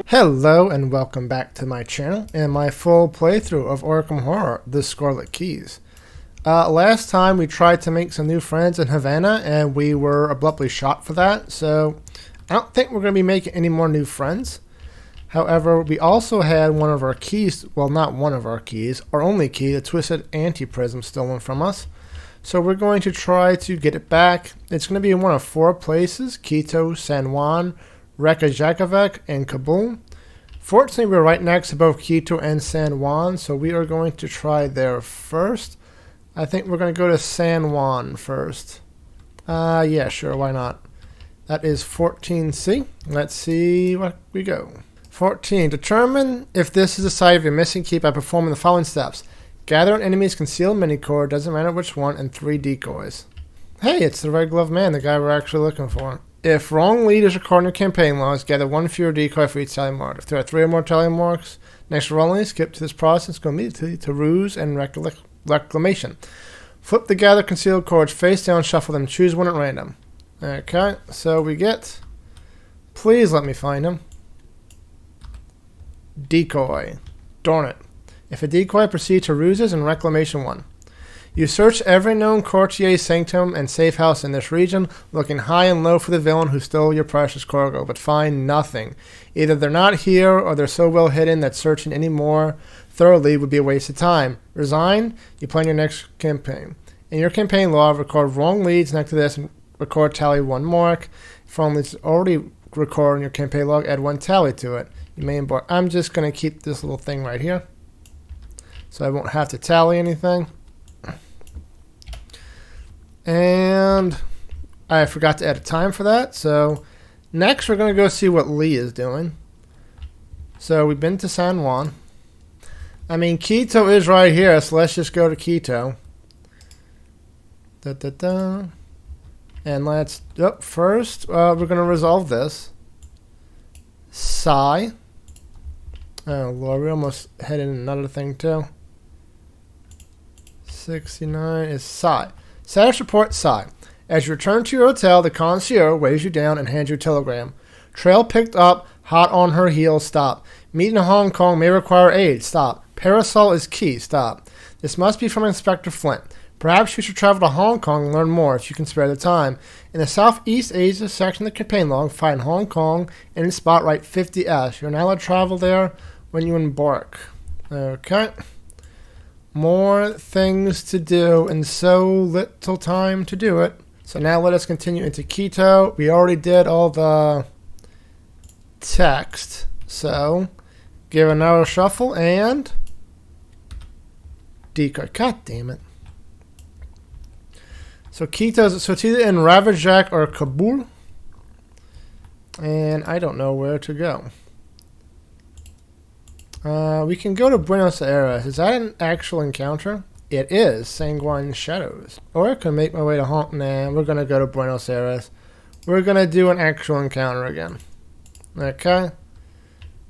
Hello and welcome back to my channel and my full playthrough of Arkham Horror The Scarlet Keys. Last time we tried to make some new friends in Havana and we were abruptly shot for that, so I don't think we're going to be making any more new friends. However, we also had one of our keys, well not one of our keys, our only key, the Twisted Anti-Prism, stolen from us. So we're going to try to get it back. It's going to be in one of 4 places: Quito, San Juan, Reykjavik, and Kabul. Fortunately, we're right next to both Quito and San Juan, so we are going to try there first. I think we're going to go to San Juan first. Yeah, sure, why not? That is 14C. Let's see what we go. 14. Determine if this is the site of your missing key by performing the following steps. Gather an enemy's concealed mini-core, doesn't matter which one, and 3 decoys. Hey, it's the Red Glove Man, the guy we're actually looking for. If wrong lead is recorded in your campaign logs, gather 1 fewer decoy for each tally mark. If there are 3 or more tally marks next to wrong lead, skip to this process, go immediately to Ruse and Reclamation. Flip the gather concealed cords face down, shuffle them, choose one at random. Okay, so we get... Please let me find him. Decoy. Darn it. If a decoy, proceed to Ruses and Reclamation 1. You search every known courtier, sanctum, and safe house in this region, looking high and low for the villain who stole your precious cargo, but find nothing. Either they're not here, or they're so well hidden that searching any more thoroughly would be a waste of time. Resign, you plan your next campaign. In your campaign log, record wrong leads next to this and record tally 1 mark. If wrong leads already recorded in your campaign log, add 1 tally to it. You may embark. I'm just going to keep this little thing right here, so I won't have to tally anything. And I forgot to add a time for that. So next we're going to go see what Lee is doing. So we've been to San Juan. I mean, Quito is right here, so let's just go to Quito. And let's, first we're going to resolve this. Sigh. Oh Lord, we almost had in another thing too. 69 is Sigh. Status report, Sigh. As you return to your hotel, the concierge weighs you down and hands you a telegram. Trail picked up, hot on her heels, stop. Meeting in Hong Kong may require aid, stop. Parasol is key, stop. This must be from Inspector Flint. Perhaps you should travel to Hong Kong and learn more if you can spare the time. In the Southeast Asia section of the campaign log, find Hong Kong and in spot right 50S. You're not allowed to travel there when you embark. Okay. More things to do and so little time to do it. So now let us continue into Quito. We already did all the text. So give another shuffle and decoy. God damn it. So Quito's, so it's either in Ravajak or Kabul. And I don't know where to go. We can go to Buenos Aires. Is that an actual encounter? It is. Sanguine Shadows. Or I can make my way to Hong Kong. Nah, we're going to go to Buenos Aires. We're going to do an actual encounter again. Okay.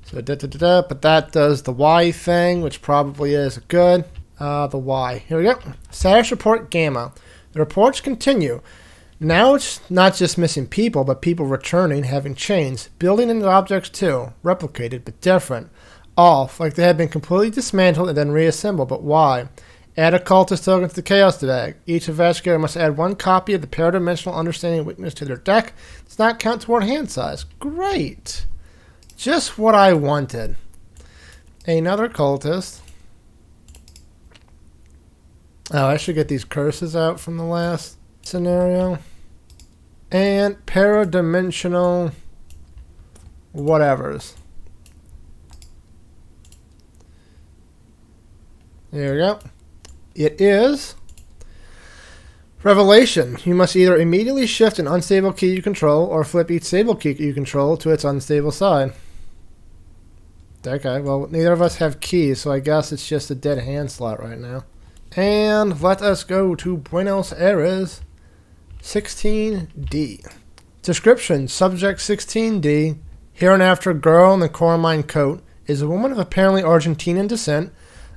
So, but that does the Y thing, which probably is good. The Y. Here we go. Status report Gamma. The reports continue. Now it's not just missing people, but people returning, having changed. Building and objects too. Replicated, but different. Off, like they had been completely dismantled and then reassembled, but why? Add a cultist token to the Chaos Bag. Each investigator must add 1 copy of the Paradimensional Understanding Weakness to their deck. Does not count toward hand size. Great! Just what I wanted. Another cultist. Oh, I should get these curses out from the last scenario. And Paradimensional whatevers. There we go. It is Revelation. You must either immediately shift an unstable key you control or flip each stable key you control to its unstable side. Okay, well, neither of us have keys, so I guess it's just a dead hand slot right now. And let us go to Buenos Aires 16D. Description: Subject 16D, hereinafter girl in the carmine coat, is a woman of apparently Argentinian descent.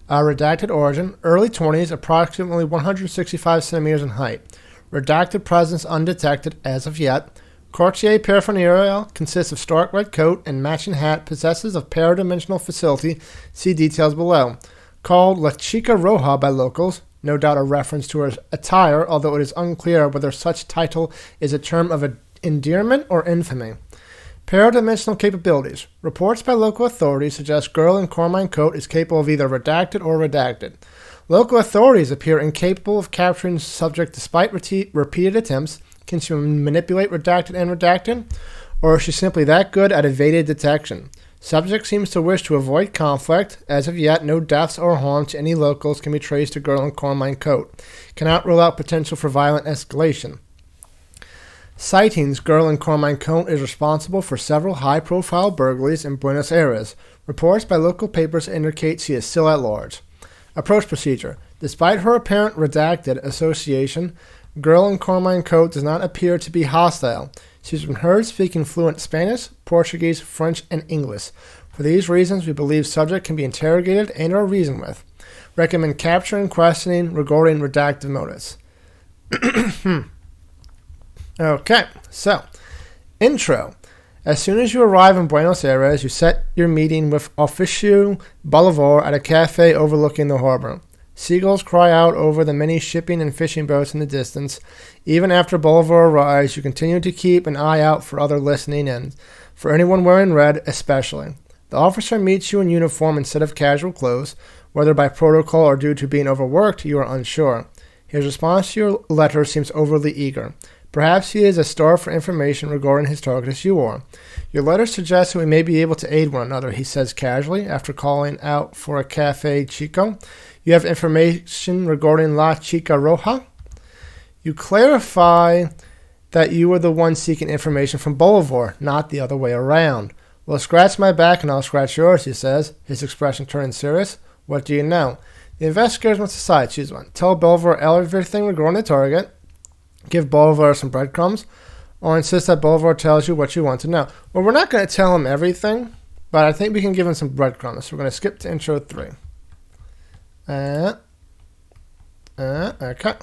Redacted origin, early 20s, approximately 165 centimeters in height. Redacted presence undetected as of yet. Courtier paraphernalia consists of stark red coat and matching hat, possesses of paradimensional facility, see details below. Called La Chica Roja by locals, no doubt a reference to her attire, although it is unclear whether such title is a term of endearment or infamy. Paradimensional capabilities. Reports by local authorities suggest girl in carmine coat is capable of either redacted or redacted. Local authorities appear incapable of capturing subject despite repeated attempts. Can she manipulate redacted and redacted? Or is she simply that good at evaded detection? Subject seems to wish to avoid conflict. As of yet, no deaths or harm to any locals can be traced to girl in carmine coat. Cannot rule out potential for violent escalation. Sightings. Girl in carmine coat is responsible for several high-profile burglaries in Buenos Aires. Reports by local papers indicate she is still at large. Approach procedure. Despite her apparent redacted association, girl in carmine coat does not appear to be hostile. She's been heard speaking fluent Spanish, Portuguese, French, and English. For these reasons, we believe subject can be interrogated and or reasoned with. Recommend capture and questioning regarding redacted motives. Okay, so, intro. As soon as you arrive in Buenos Aires, you set your meeting with Officio Bolivar at a cafe overlooking the harbor. Seagulls cry out over the many shipping and fishing boats in the distance. Even after Bolivar arrives, you continue to keep an eye out for other listening in, for anyone wearing red especially. The officer meets you in uniform instead of casual clothes. Whether by protocol or due to being overworked, you are unsure. His response to your letter seems overly eager. Perhaps he is a star for information regarding his target as you are. Your letter suggests that we may be able to aid one another, he says casually, after calling out for a Cafe Chico. You have information regarding La Chica Roja? You clarify that you were the one seeking information from Bolivar, not the other way around. Well, scratch my back and I'll scratch yours, he says, his expression turning serious. What do you know? The investigators must decide. Choose one. Tell Bolivar everything regarding the target. Give Bolivar some breadcrumbs, or insist that Bolivar tells you what you want to know. Well, we're not going to tell him everything, but I think we can give him some breadcrumbs. So we're going to skip to intro 3. Okay.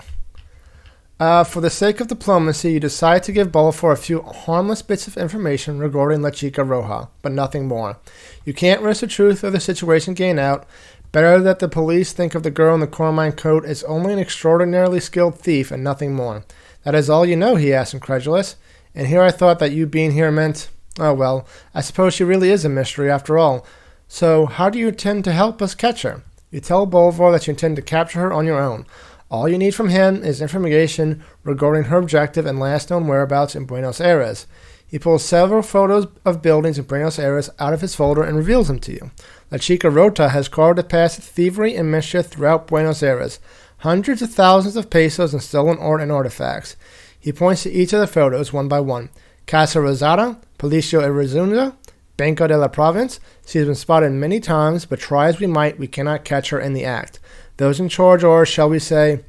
For the sake of diplomacy, you decide to give Bolivar a few harmless bits of information regarding La Chica Roja, but nothing more. You can't risk the truth of the situation getting out. Better that the police think of the girl in the carmine coat as only an extraordinarily skilled thief and nothing more. That is all you know, he asked, incredulous. And here I thought that you being here meant... Oh, well, I suppose she really is a mystery after all. So, how do you intend to help us catch her? You tell Bolivar that you intend to capture her on your own. All you need from him is information regarding her objective and last known whereabouts in Buenos Aires. He pulls several photos of buildings in Buenos Aires out of his folder and reveals them to you. La Chica Rota has carved a past thievery and mischief throughout Buenos Aires. Hundreds of thousands of pesos in stolen art and artifacts. He points to each of the photos one by one. Casa Rosada, Palacio Irrezundo, Banco de la Province. She has been spotted many times, but try as we might, we cannot catch her in the act. Those in charge are, shall we say,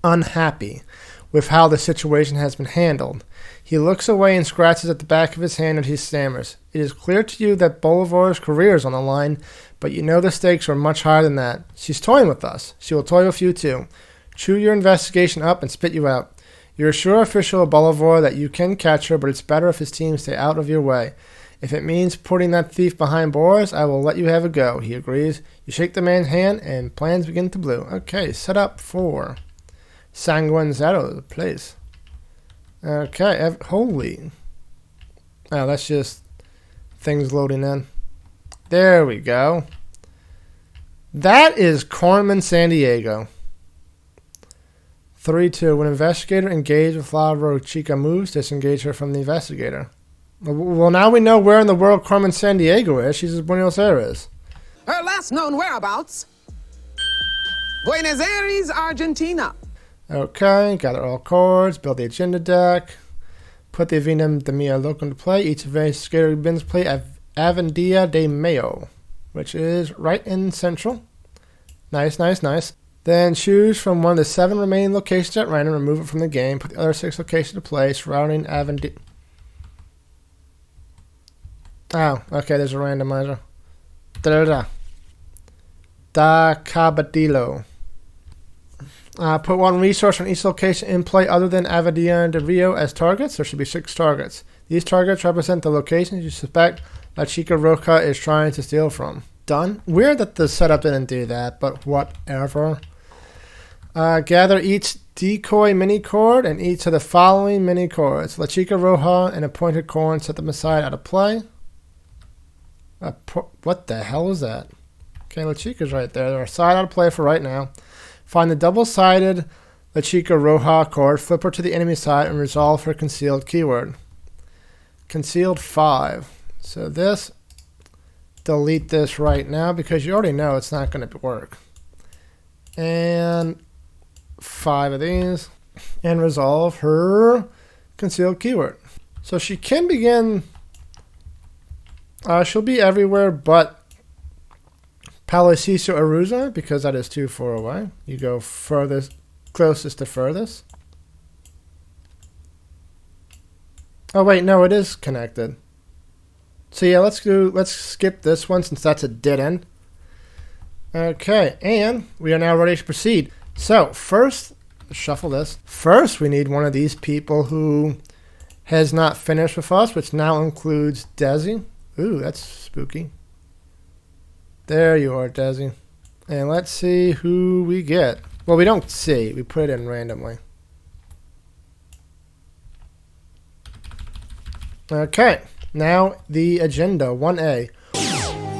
unhappy with how the situation has been handled. He looks away and scratches at the back of his hand and he stammers. It is clear to you that Bolivar's career is on the line, but you know the stakes are much higher than that. She's toying with us. She will toy with you too. Chew your investigation up and spit you out. You're a sure official of Bolivar that you can catch her, but it's better if his team stay out of your way. If it means putting that thief behind bars, I will let you have a go, he agrees. You shake the man's hand and plans begin to blow. Okay, set up for Sanguine the place. Okay, holy. Oh, that's just things loading in. There we go. That is Carmen Sandiego. 3-2. When investigator engaged with La Chica moves, disengage her from the investigator. Well, now we know where in the world Carmen Sandiego is. She's in Buenos Aires. Her last known whereabouts, Buenos Aires, Argentina. Okay, gather all cards, build the agenda deck, put the Vinum de Mia Loco into play. Each investigator begins play Avenida de Mayo, which is right in central. Nice, nice, nice. Then choose from one of the 7 remaining locations at random, remove it from the game, put the other 6 locations to play surrounding Avenida. Oh, okay, there's a randomizer. Da Cabadillo. Put one resource on each location in play other than Avadian de Rio as targets. There should be 6 targets. These targets represent the locations you suspect La Chica Roja is trying to steal from. Done. Weird that the setup didn't do that, but whatever. Gather each decoy mini cord and each of the following mini cords. La Chica Roja and a pointed cord, set them aside out of play. What the hell is that? Okay, La Chica's right there. They're aside out of play for right now. Find the double-sided La Chica Roja cord, flip her to the enemy side, and resolve her concealed keyword. Concealed 5. So this, delete this right now because you already know it's not going to work. And 5 of these. And resolve her concealed keyword. So she can begin... she'll be everywhere but Palacito Arusa, because that is too far away. You go furthest, closest to furthest. Oh wait, no, it is connected. So yeah, let's skip this one since that's a dead end. Okay, and we are now ready to proceed. So first, shuffle this. First, we need one of these people who has not finished with us, which now includes Desi. Ooh, that's spooky. There you are, Desi. And let's see who we get. Well, we don't see. We put it in randomly. Okay. Now the agenda. 1A.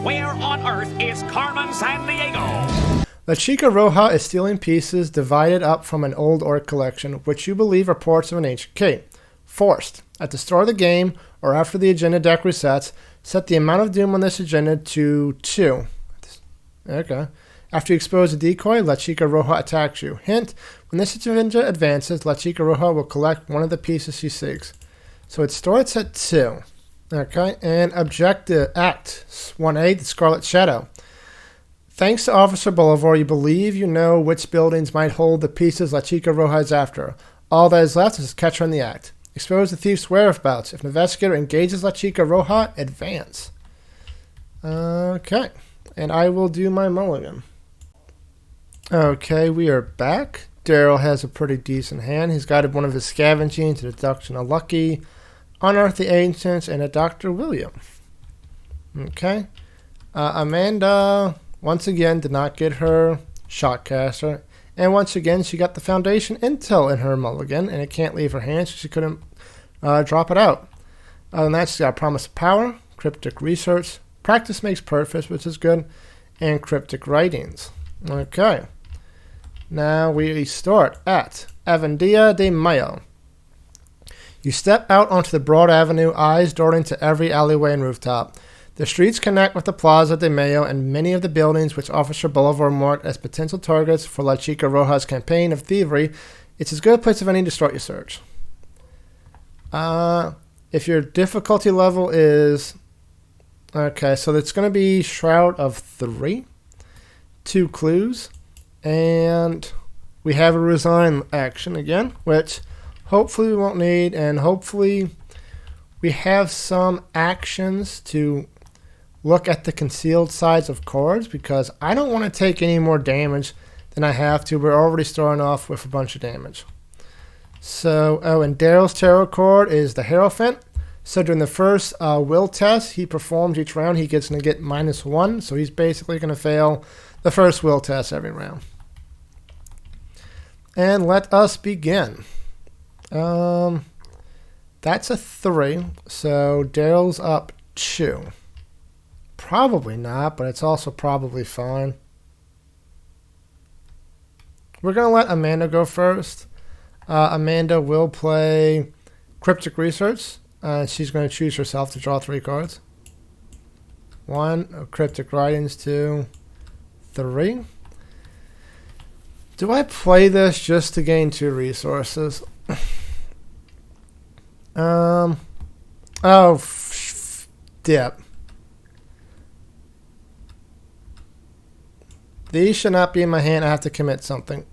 Where on earth is Carmen Sandiego? La Chica Roja is stealing pieces divided up from an old orc collection, which you believe are parts of an ancient key. Forced. At the start of the game, or after the agenda deck resets, set the amount of doom on this agenda to 2. Okay. After you expose a decoy, La Chica Roja attacks you. Hint, when this agenda advances, La Chica Roja will collect one of the pieces she seeks. So it starts at 2. Okay, and objective act 1A, the Scarlet Shadow. Thanks to Officer Boulevard, you believe you know which buildings might hold the pieces La Chica Roja is after. All that is left is to catch her in the act. Expose the thief's whereabouts. If an investigator engages La Chica Roja, advance. Okay. And I will do my mulligan. Okay, we are back. Daryl has a pretty decent hand. He's got one of his scavenging to deduction of lucky, unearth the ancients, and a Dr. William. Okay. Amanda, once again, did not get her shotcaster. And once again, she got the foundation intel in her mulligan, and it can't leave her hand, so she couldn't drop it out. Other than that, she's got Promise of Power, Cryptic Research, Practice Makes Perfect, which is good, and Cryptic Writings. Okay. Now we start at Avenida de Mayo. You step out onto the broad avenue, eyes darting to every alleyway and rooftop. The streets connect with the Plaza de Mayo and many of the buildings which Officer Boulevard marked as potential targets for La Chica Roja's campaign of thievery. It's as good a place as any to start your search. If your difficulty level is... Okay, so it's going to be Shroud of 3. 2 clues. And we have a resign action again, which hopefully we won't need. And hopefully we have some actions to look at the concealed sides of cards, because I don't want to take any more damage than I have to. We're already starting off with a bunch of damage. So, and Daryl's tarot card is the Hierophant. So during the first will test he performs each round, he gets to get -1. So he's basically going to fail the first will test every round. And let us begin. That's a 3. So Daryl's up 2. Probably not, but it's also probably fine. We're going to let Amanda go first. Amanda will play Cryptic Research. She's going to choose herself to draw 3 cards. 1, Cryptic Writings, 2, 3. Do I play this just to gain 2 resources? Dip. These should not be in my hand. I have to commit something.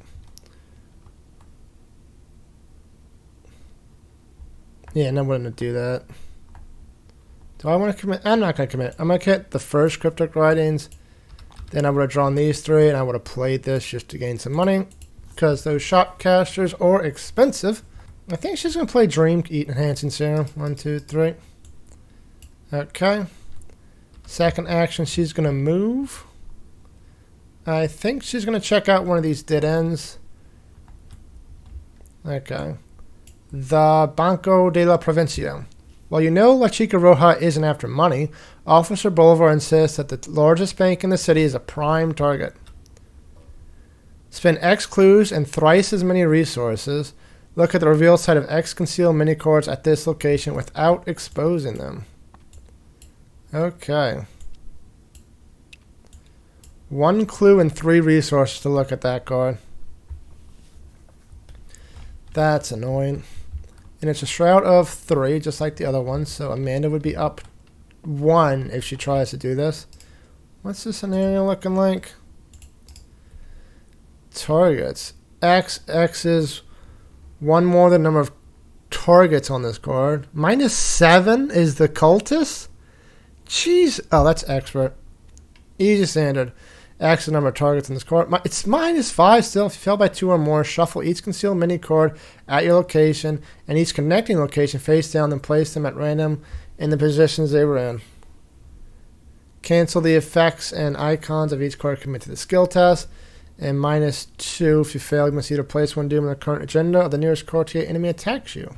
Yeah, no, I'm going to do that. Do I want to commit? I'm not going to commit. I'm going to get the first Cryptic Writings. Then I would have drawn these 3, and I would have played this just to gain some money. because those shot casters are expensive. I think she's going to play Dream Eat Enhancing Serum. 1, 2, 3. Okay. Second action, she's going to move. I think she's going to check out one of these dead ends. Okay. The Banco de la Provincia. While you know La Chica Roja isn't after money, Officer Bolivar insists that the largest bank in the city is a prime target. Spend X clues and thrice as many resources. Look at the reveal side of X concealed mini cards at this location without exposing them. Okay. 1 clue and 3 resources to look at that card. That's annoying. And it's a Shroud of 3, just like the other one, so Amanda would be up 1 if she tries to do this. What's the scenario looking like? Targets. X is 1 more than the number of targets on this card. -7 is the cultist? Jeez. Oh, that's expert. Easy standard. X is the number of targets on this card. It's -5 still. If you fail by 2 or more, shuffle each concealed mini card at your location and each connecting location face down, then place them at random in the positions they were in. Cancel the effects and icons of each card commit to the skill test. And -2 if you fail, you must either place 1 doom in the current agenda or the nearest courtier enemy attacks you.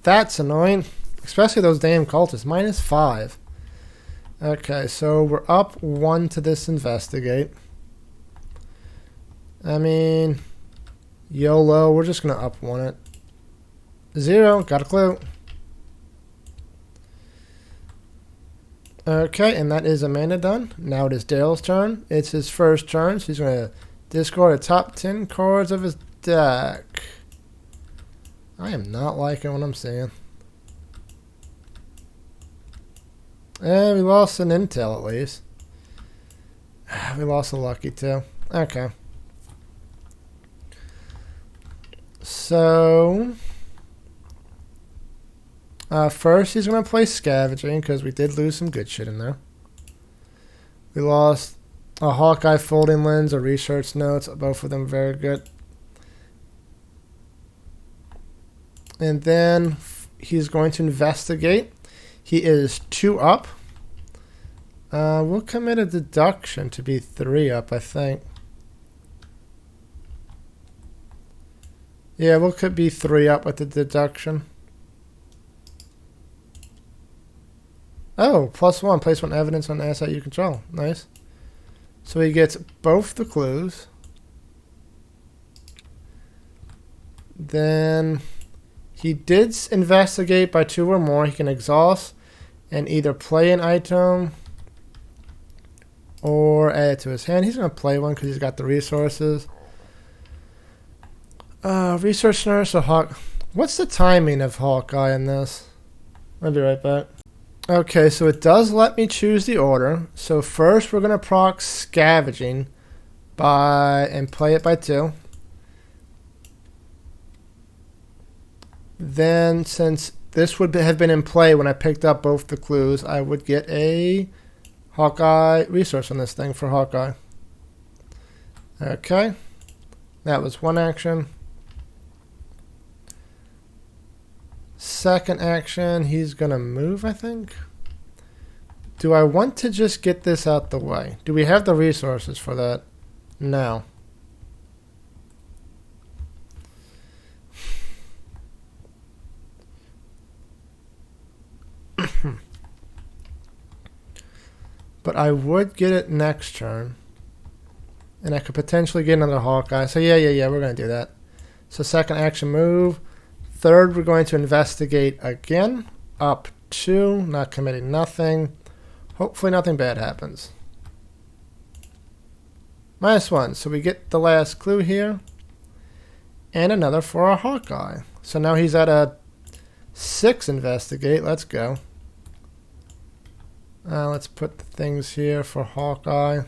That's annoying. Especially those damn cultists. -5. Okay, so we're up 1 to this investigate. I mean, YOLO, we're just going to up 1 it. 0, got a clue. Okay, and that is Amanda done. Now it is Dale's turn. It's his first turn, so he's going to discard the top 10 cards of his deck. I am not liking what I'm seeing. We lost an intel at least. We lost a lucky too. Okay. So first he's going to play Scavenging because we did lose some good shit in there. We lost a Hawkeye Folding Lens, a Research Notes, both of them very good. And then he's going to investigate. He is 2 up. We'll commit a deduction to be 3 up, I think. Yeah, we'll could be 3 up with the deduction. Oh, +1. Place 1 evidence on the asset you control. Nice. So he gets both the clues. Then he did investigate by 2 or more. He can exhaust and either play an item or add it to his hand. He's going to play one because he's got the resources. Research Nurse or Hawk. What's the timing of Hawkeye in this? I'll be right back. Okay, so it does let me choose the order. So first we're going to proc Scavenging and play it by 2. Then, since this would have been in play when I picked up both the clues, I would get a Hawkeye resource on this thing for Hawkeye. Okay. That was 1 action. Second action, he's going to move, I think. Do I want to just get this out the way? Do we have the resources for that? No. But I would get it next turn. And I could potentially get another Hawkeye. So yeah, we're going to do that. So second action move. Third, we're going to investigate again. Up 2, not committing nothing. Hopefully nothing bad happens. -1, so we get the last clue here. And another for our Hawkeye. So now he's at a 6 investigate. Let's go. Let's put the things here for Hawkeye.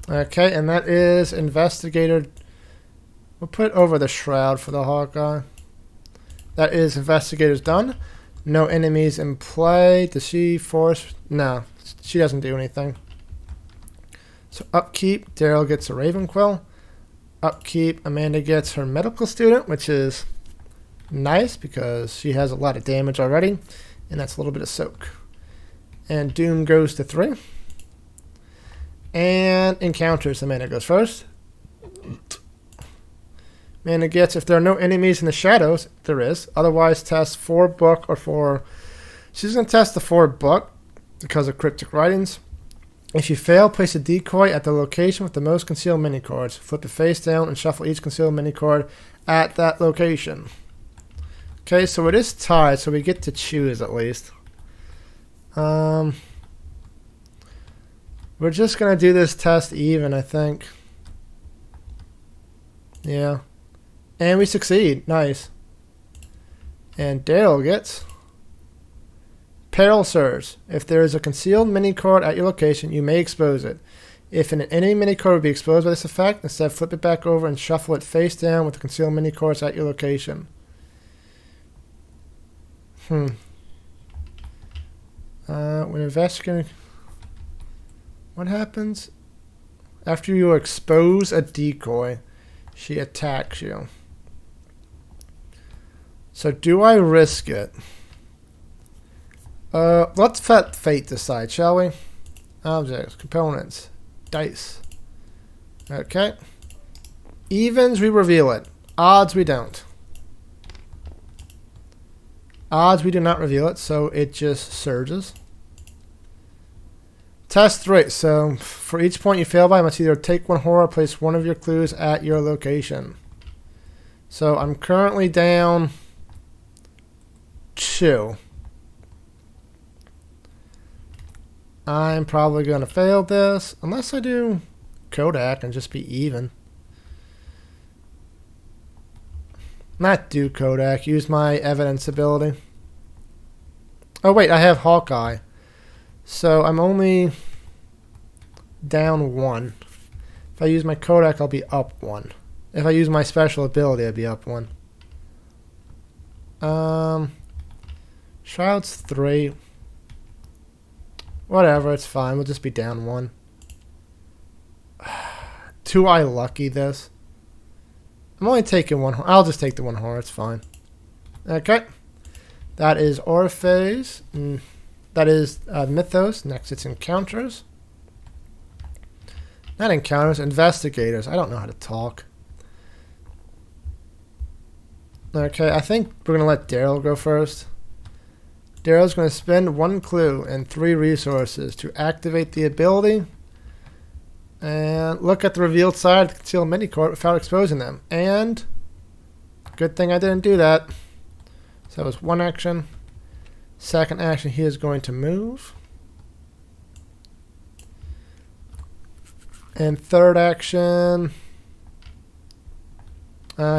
Okay, and that is Investigator. We'll put over the Shroud for the Hawkeye. That is Investigator's done. No enemies in play. Does she force? No, she doesn't do anything. So upkeep, Daryl gets a Ravenquill. Upkeep, Amanda gets her medical student, which is nice because she has a lot of damage already, and that's a little bit of soak. And Doom goes to 3. And encounters, Amanda goes first. Amanda gets, if there are no enemies in the shadows, there is. Otherwise, test 4 book or 4. She's going to test the 4 book because of cryptic writings. If you fail, place a decoy at the location with the most concealed mini cards. Flip it face down and shuffle each concealed mini card at that location. Okay, so it is tied, so we get to choose at least. We're just going to do this test even, I think. Yeah. And we succeed. Nice. And Dale gets Peril Surge. If there is a concealed mini card at your location, you may expose it. If an enemy mini card would be exposed by this effect, instead flip it back over and shuffle it face down with the concealed mini cards at your location. When investigating, what happens after you expose a decoy? She attacks you. So do I risk it? Let's let fate decide, shall we? Objects, components, dice. Okay. Evens, we reveal it. Odds, we don't. Odds, we do not reveal it, so it just surges. Test 3. So for each point you fail by, you must either take 1 horror or place 1 of your clues at your location. So I'm currently down 2. I'm probably going to fail this, unless I do Kodak and just be even. Not do Kodak, use my evidence ability. Oh wait, I have Hawkeye. So I'm only down 1. If I use my Kodak, I'll be up 1. If I use my special ability, I'll be up 1. Shroud's 3. Whatever, it's fine. We'll just be down 1. Do I lucky this? I'm only taking 1. I'll just take the 1 horror. It's fine. Okay. That is Orpheus. That is Mythos. Next, it's Encounters. Not Encounters, Investigators. I don't know how to talk. Okay, I think we're going to let Daryl go first. Daryl's going to spend 1 clue and 3 resources to activate the ability. And look at the revealed side of the concealed mini card without exposing them. And good thing I didn't do that. So that was 1 action. Second action, he is going to move. And third action,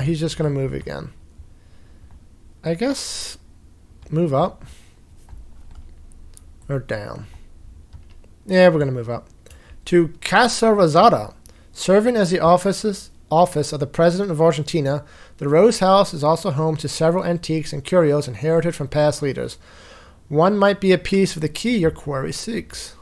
he's just going to move again. I guess move up or down. Yeah, we're going to move up. To Casa Rosada, serving as the office of the President of Argentina, the Rose House is also home to several antiques and curios inherited from past leaders. One might be a piece of the key your query seeks.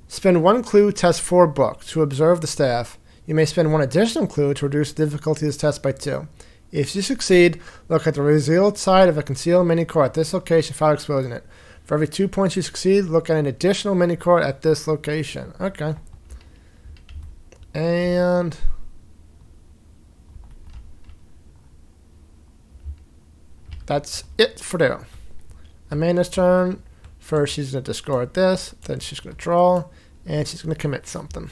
Spend 1 clue, test 4 books to observe the staff. You may spend 1 additional clue to reduce the difficulty of this test by 2. If you succeed, look at the revealed side of a concealed mini card at this location without exposing it. For every 2 points you succeed, look at an additional mini card at this location. Okay. And that's it for there. Amanda's turn. First, she's going to discard this. Then she's going to draw. And she's going to commit something.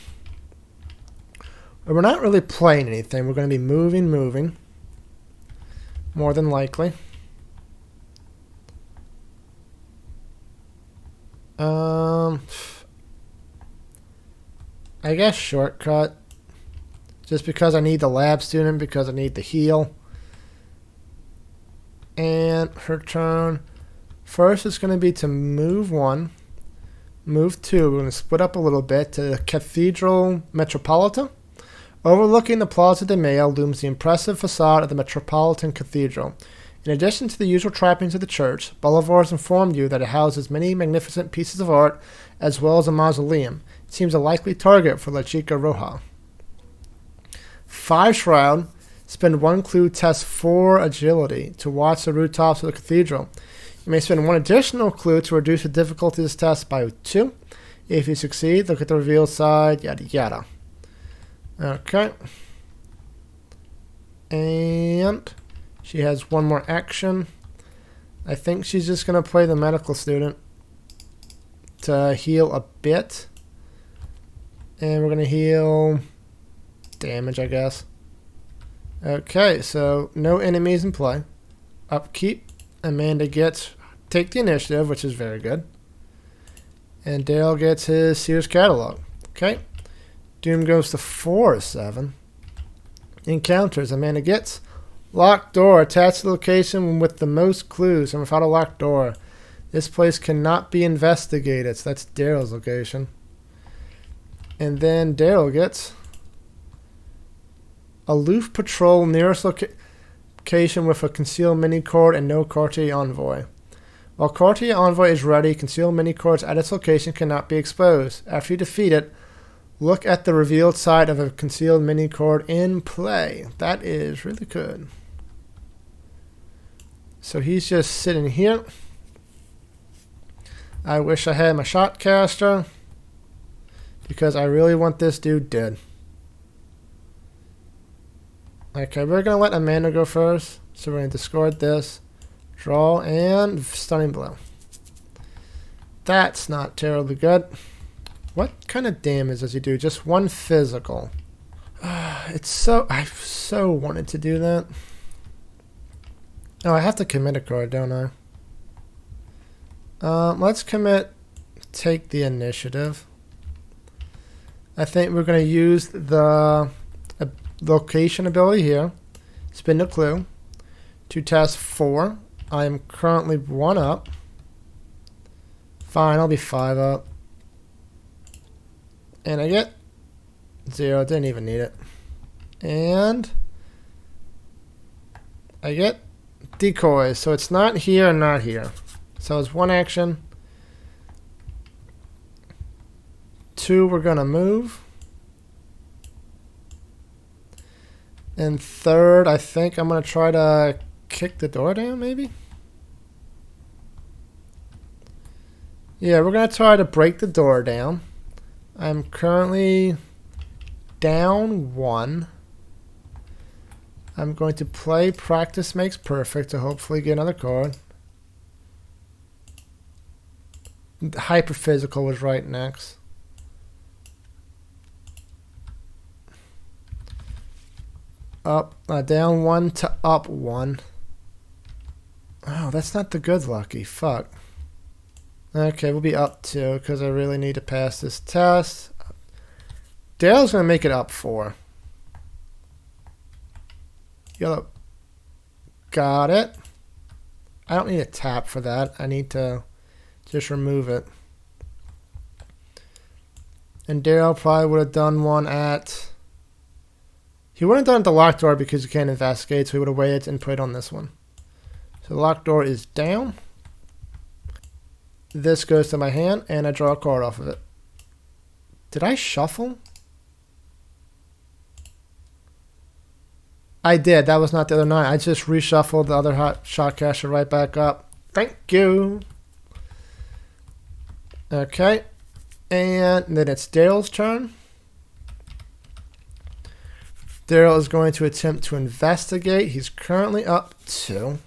But we're not really playing anything. We're going to be moving. More than likely. I guess shortcut. Just because I need the lab student, because I need the heal. And her turn. First it's going to be to move 1. Move 2. We're going to split up a little bit to the Cathedral Metropolitan. Overlooking the Plaza de Mayo looms the impressive facade of the Metropolitan Cathedral. In addition to the usual trappings of the church, Bolivar's informed you that it houses many magnificent pieces of art as well as a mausoleum. Seems a likely target for La Chica Roja. 5 Shroud. Spend 1 clue, test 4 agility to watch the rooftops of the cathedral. You may spend 1 additional clue to reduce the difficulty of this test by 2. If you succeed, look at the revealed side, yada yada. Okay. And she has 1 more action. I think she's just going to play the medical student to heal a bit. And we're going to heal damage, I guess. Okay, so no enemies in play. Upkeep. Amanda gets take the initiative, which is very good. And Dale gets his Sears catalog. Okay. Doom goes to 4/7. Encounters. Amanda gets locked door. Attach the location with the most clues and without a locked door. This place cannot be investigated. So that's Daryl's location. And then Daryl gets aloof patrol nearest location with a concealed mini-cord and no Cartier Envoy. While Cartier Envoy is ready, concealed mini-cords at its location cannot be exposed. After you defeat it, look at the revealed side of a concealed mini-cord in play. That is really good. So he's just sitting here. I wish I had my shotcaster because I really want this dude dead. Okay, we're going to let Amanda go first. So we're going to discard this. Draw and stunning blow. That's not terribly good. What kind of damage does he do? Just 1 physical. I so wanted to do that. Oh, I have to commit a card, don't I? Let's commit. Take the initiative. I think we're going to use the location ability here. Spin a clue to test 4. I am currently 1 up. Fine, I'll be 5 up. And I get 0. Didn't even need it. And I get decoys. So it's not here and not here. So it's 1 action. 2, we're going to move. And 3rd, I think I'm going to try to kick the door down, maybe? Yeah, we're going to try to break the door down. I'm currently down 1. I'm going to play Practice Makes Perfect to hopefully get another card. Hyperphysical was right next. Down 1 to up 1. Oh, that's not the good lucky. Fuck. Okay, we'll be up 2 because I really need to pass this test. Dale's going to make it up 4. Yellow. Got it. I don't need a tap for that. I need to just remove it. And Dale probably would have done one at... He wouldn't have done it at the locked door because you can't investigate, so he would have waited and put it on this one. So the locked door is down. This goes to my hand, and I draw a card off of it. Did I shuffle? I did. That was not the other 9. I just reshuffled the other hot shot caster right back up. Thank you. Okay. And then it's Daryl's turn. Daryl is going to attempt to investigate. He's currently up 2.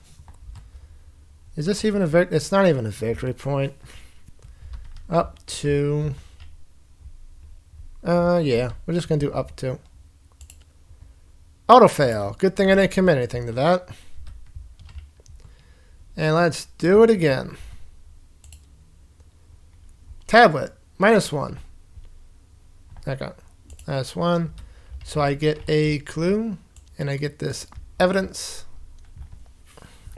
Is this even a victory? It's not even a victory point. Up 2. Yeah. We're just going to do up 2. Auto fail. Good thing I didn't commit anything to that. And let's do it again. Tablet. -1. Okay. -1. So I get a clue. And I get this evidence.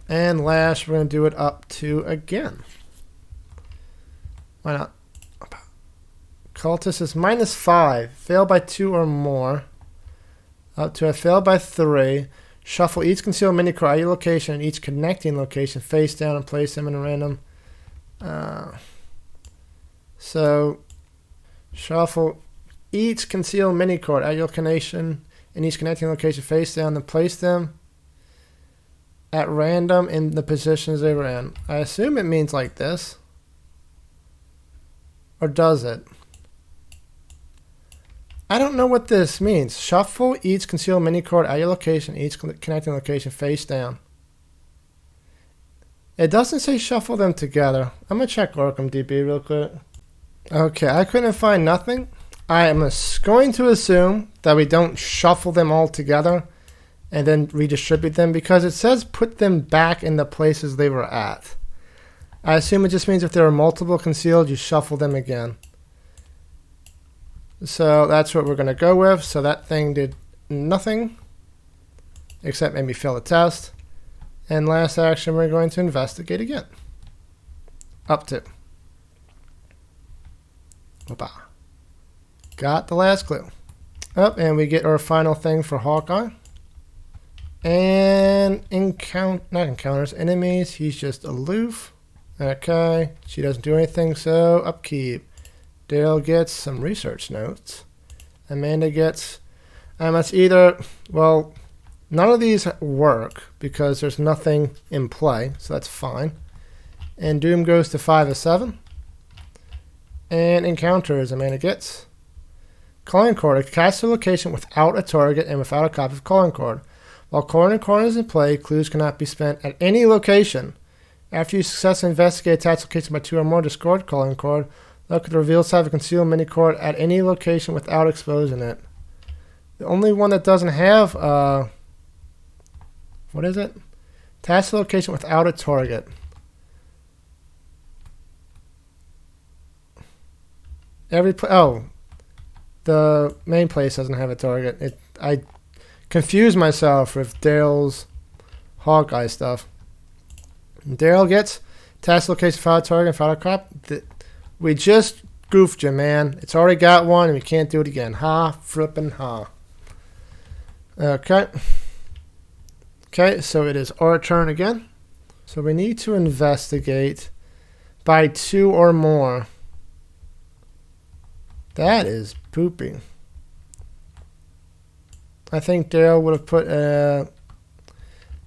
And last, we're going to do it up 2 again. Why not? Cultist is -5. Fail by 2 or more. Up to a fail by 3. Shuffle each concealed mini-card at your location and each connecting location face down and place them in a random. So Shuffle each concealed mini card at your location in each connecting location face down and place them at random in the positions they were in. I assume it means like this. Or does it? I don't know what this means. Shuffle each concealed mini card at your location, each connecting location face down. It doesn't say shuffle them together. I'm going to check Arkham DB real quick. Okay, I couldn't find nothing. I am going to assume that we don't shuffle them all together and then redistribute them, because it says put them back in the places they were at. I assume it just means if there are multiple concealed, you shuffle them again. So that's what we're going to go with. So that thing did nothing except maybe fail the test. And last action, we're going to investigate again. Up to. Opa. Got the last clue. Up, and we get our final thing for Hawkeye. And not encounters enemies. He's just aloof. Okay. She doesn't do anything, so upkeep. Dale gets some research notes. Amanda gets... it's either... Well, none of these work because there's nothing in play, so that's fine. And Doom goes to 5 of 7. And encounters Amanda gets. Calling card. Cast a location without a target and without a copy of calling card. While calling card is in play, clues cannot be spent at any location. After you successfully investigate attached location by 2 or more, discard calling card. Look at the revealed side of a concealed mini card at any location without exposing it. The only one that doesn't have, what is it? Attach the location without a target. The main place doesn't have a target. I confused myself with Daryl's Hawkeye stuff. Daryl gets task location without a target and without a cop. We just goofed you, man. It's already got one and we can't do it again. Ha, flippin' ha. Okay. Okay, so it is our turn again. So we need to investigate by 2 or more. That is poopy. I think Daryl would have put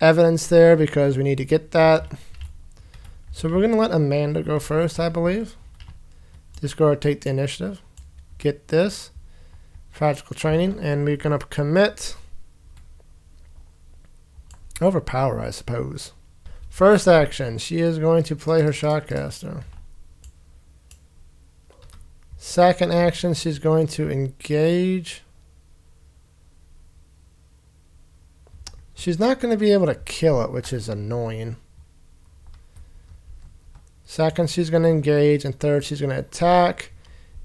evidence there because we need to get that. So we're going to let Amanda go first, I believe. Discard, take the initiative. Get this. Practical training. And we're going to commit. Overpower, I suppose. First action. She is going to play her Shotcaster. Second action. She's going to engage. She's not going to be able to kill it, which is annoying. Second, she's going to engage. And third, she's going to attack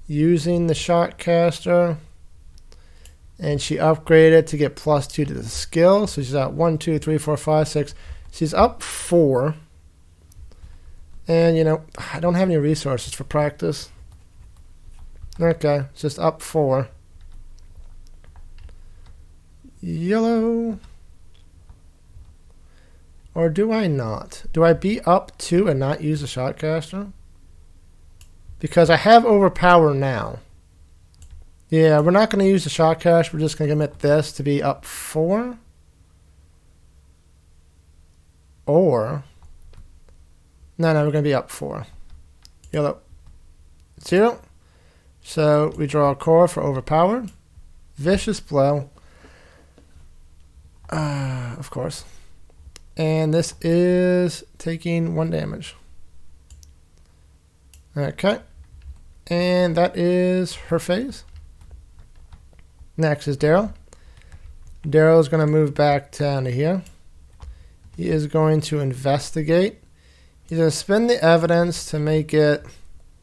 using the Shotcaster. And she upgraded to get +2 to the skill. So she's at 1, 2, 3, 4, 5, 6. She's up 4. And, you know, I don't have any resources for practice. Okay, it's just up 4. Yellow. Or do I not? Do I be up 2 and not use the Shotcaster? Because I have Overpower now. Yeah, we're not going to use the Shotcaster. We're just going to commit this to be up 4. Or... No, we're going to be up 4. Yellow. 0. So we draw a card for Overpowered. Vicious Blow. Of course. And this is taking 1 damage. Okay. And that is her phase. Next is Daryl. Daryl is going to move back down to here. He is going to investigate. He's going to spend the evidence to make it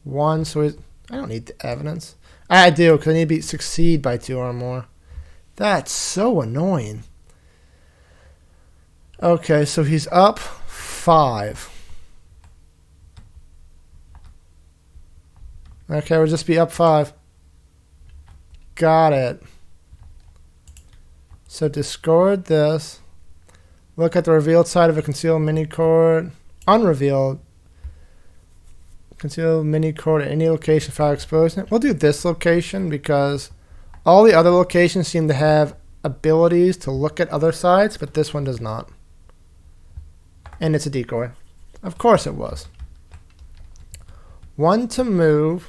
1. So I don't need the evidence. I do, because I need to succeed by 2 or more. That's so annoying. Okay, so he's up 5. Okay, we'll just be up 5. Got it. So discard this. Look at the revealed side of a concealed mini card. Unrevealed. Conceal mini cord at any location without exposing it. We'll do this location because all the other locations seem to have abilities to look at other sides, but this one does not. And it's a decoy. Of course it was. 1 to move.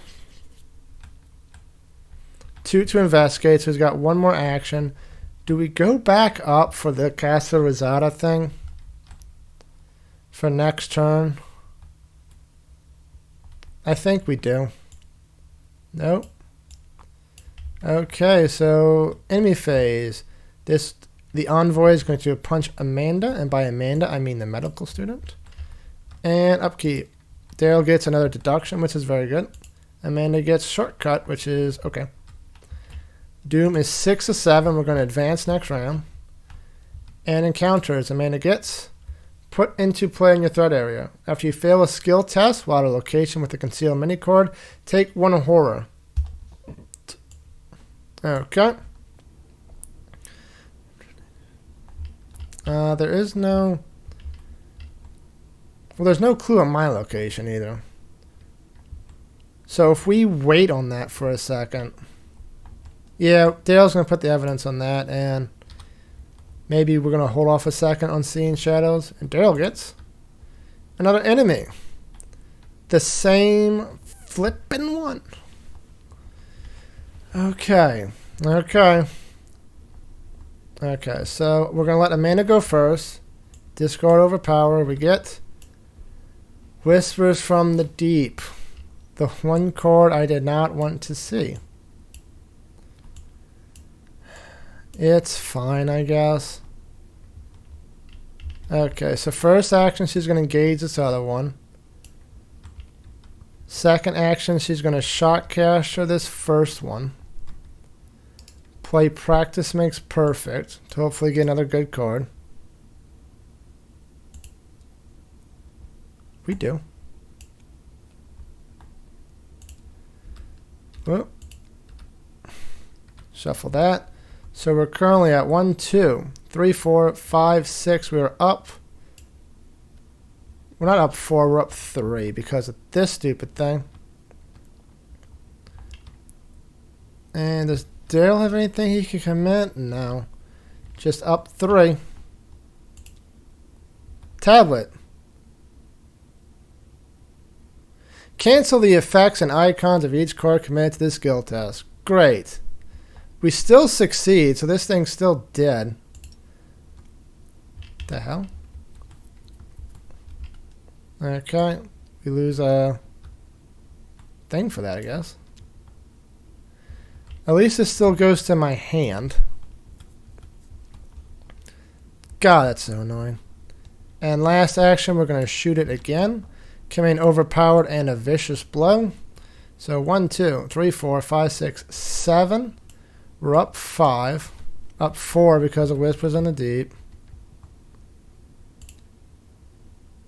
2 to investigate, so he's got 1 more action. Do we go back up for the Casa Rosada thing? For next turn? I think we do. Nope. Okay, so enemy phase. The envoy is going to punch Amanda, and by Amanda I mean the medical student. And upkeep. Daryl gets another deduction, which is very good. Amanda gets shortcut, which is okay. Doom is 6 of 7. We're going to advance next round. And encounters. Amanda gets put into play in your threat area. After you fail a skill test while at a location with a concealed mini cord, take 1 horror. Okay. There is no... Well, there's no clue on my location either. So if we wait on that for a second... Yeah, Dale's going to put the evidence on that, and maybe we're going to hold off a second on seeing shadows. And Daryl gets another enemy. The same flippin' one. Okay. Okay, so we're going to let Amanda go first. Discard overpower. We get Whispers from the Deep. The 1 card I did not want to see. It's fine, I guess. Okay, so first action, she's going to engage this other one. Second action, she's going to shotcaster this first one. Play Practice Makes Perfect to hopefully get another good card. We do. Whoop. Shuffle that. So we're currently at 1, 2, 3, 4, 5, 6. We're up. We're not up 4, we're up 3 because of this stupid thing. And does Daryl have anything he can commit? No. Just up 3. Tablet. Cancel the effects and icons of each card committed to this skill test. Great. We still succeed, so this thing's still dead. The hell? Okay. We lose a thing for that, I guess. At least it still goes to my hand. God, that's so annoying. And last action, we're going to shoot it again. Come in overpowered and a vicious blow. So 1, 2, 3, 4, 5, 6, 7. We're up 5. Up 4 because of Whispers in the Deep.